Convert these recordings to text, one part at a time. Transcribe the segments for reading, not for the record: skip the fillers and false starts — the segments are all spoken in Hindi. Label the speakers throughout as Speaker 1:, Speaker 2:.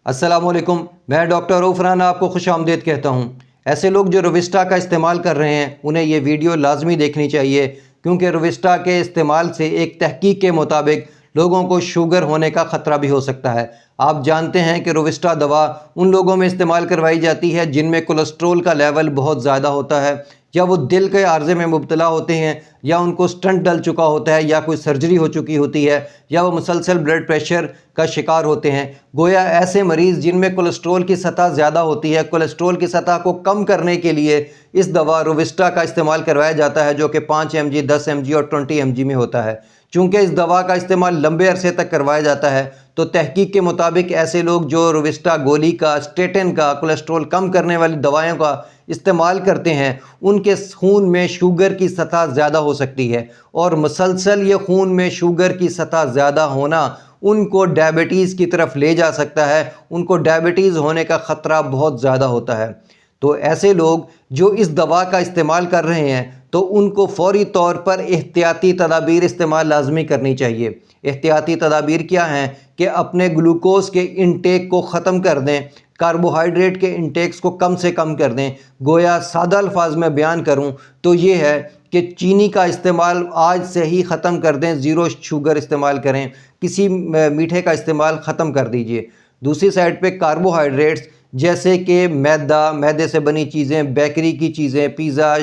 Speaker 1: अस्सलामुअलैकुम, मैं डॉक्टर रऊफ़ राना आपको खुशामदीद कहता हूँ। ऐसे लोग जो रोविस्टा का इस्तेमाल कर रहे हैं उन्हें ये वीडियो लाजमी देखनी चाहिए, क्योंकि रोविस्टा के इस्तेमाल से एक तहकीक के मुताबिक लोगों को शुगर होने का ख़तरा भी हो सकता है। आप जानते हैं कि रोविस्टा दवा उन लोगों में इस्तेमाल करवाई जाती है जिनमें कोलेस्ट्रोल का लेवल बहुत ज़्यादा होता है, या वो दिल के आर्जे में मुब्तला होते हैं, या उनको स्टंट डल चुका होता है, या कोई सर्जरी हो चुकी होती है, या वो मुसलसल ब्लड प्रेशर का शिकार होते हैं। गोया ऐसे मरीज़ जिनमें कोलेस्ट्रोल की सतह ज़्यादा होती है, कोलेस्ट्रोल की सतह को कम करने के लिए इस दवा रोविस्टा का इस्तेमाल करवाया जाता है, जो कि 5 mg, 10 mg और 20 mg में होता है। चूँकि इस दवा का इस्तेमाल लंबे अरसे तक करवाया जाता है, तो तहकीक के मुताबिक ऐसे लोग जो रोविस्टा गोली का, स्टेटिन का, कोलेस्ट्रोल कम करने वाली दवाओं का इस्तेमाल करते हैं, उनके खून में शुगर की सतह ज़्यादा हो सकती है, और मुसलसल ये खून में शुगर की सतह ज़्यादा होना उनको डायबिटीज़ की तरफ ले जा सकता है। उनको डायबिटीज़ होने का ख़तरा बहुत ज़्यादा होता है। तो ऐसे लोग जो इस दवा का इस्तेमाल कर रहे हैं, तो उनको फ़ौरी तौर पर एहतियाती तदाबीर इस्तेमाल लाजमी करनी चाहिए। एहतियाती तदाबीर क्या हैं कि अपने ग्लूकोज़ के इंटेक को ख़त्म कर दें, कार्बोहाइड्रेट के इंटेक्स को कम से कम कर दें। गोया सादा अल्फाज में बयान करूं तो ये है कि चीनी का इस्तेमाल आज से ही ख़त्म कर दें, ज़ीरो शुगर इस्तेमाल करें, किसी मीठे का इस्तेमाल ख़त्म कर दीजिए। दूसरी साइड पे कार्बोहाइड्रेट्स जैसे कि मैदा, मैदे से बनी चीज़ें, बेकरी की चीज़ें, पिज़्ज़ा,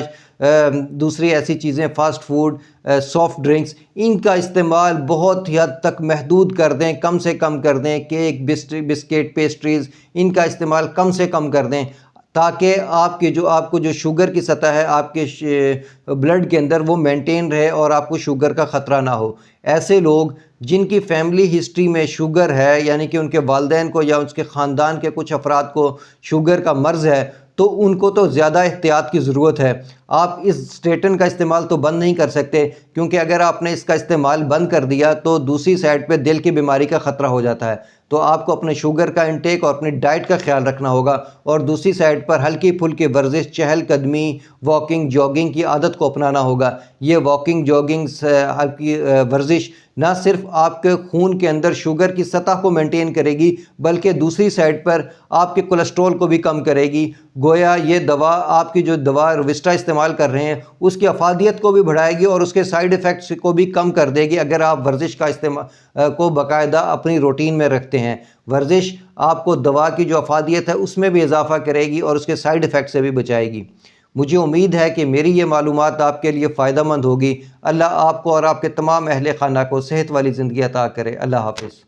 Speaker 1: दूसरी ऐसी चीज़ें, फ़ास्ट फूड, सॉफ़्ट ड्रिंक्स, इनका इस्तेमाल बहुत ही हद तक महदूद कर दें, कम से कम कर दें। केक, बिस्किट, पेस्ट्रीज़, इनका इस्तेमाल कम से कम कर दें, ताकि आपको जो शुगर की सतह है आपके ब्लड के अंदर वो मेंटेन रहे और आपको शुगर का ख़तरा ना हो। ऐसे लोग जिनकी फैमिली हिस्ट्री में शुगर है, यानी कि उनके वालिदैन को या उसके ख़ानदान के कुछ अफराद को शुगर का मर्ज़ है, तो उनको तो ज़्यादा एहतियात की ज़रूरत है। आप इस स्टेटिन का इस्तेमाल तो बंद नहीं कर सकते, क्योंकि अगर आपने इसका इस्तेमाल बंद कर दिया तो दूसरी साइड पे दिल की बीमारी का ख़तरा हो जाता है। तो आपको अपने शुगर का इंटेक और अपनी डाइट का ख्याल रखना होगा, और दूसरी साइड पर हल्की फुल्की वर्जिश, चहलकदमी, वॉकिंग, जॉगिंग की आदत को अपनाना होगा। ये वॉकिंग, जॉगिंग, हल्की वर्जिश ना सिर्फ आपके खून के अंदर शुगर की सतह को मेंटेन करेगी, बल्कि दूसरी साइड पर आपके कोलेस्ट्रॉल को भी कम करेगी। गोया ये दवा, आपकी जो दवा रोविस्टा इस्तेमाल कर रहे हैं, उसकी अफादियत को भी बढ़ाएगी और उसके साइड इफ़ेक्ट्स को भी कम कर देगी, अगर आप वर्जिश का इस्तेमाल को बाकायदा अपनी रूटीन में रखते हैं। वर्जिश आपको दवा की जो अफादियत है उसमें भी इजाफ़ा करेगी और उसके साइड इफ़ेक्ट से भी बचाएगी। मुझे उम्मीद है कि मेरी ये मालूमात आपके लिए फ़ायदेमंद होगी। अल्लाह आपको और आपके तमाम अहले खाना को सेहत वाली ज़िंदगी अता करे। अल्लाह हाफ़िज़।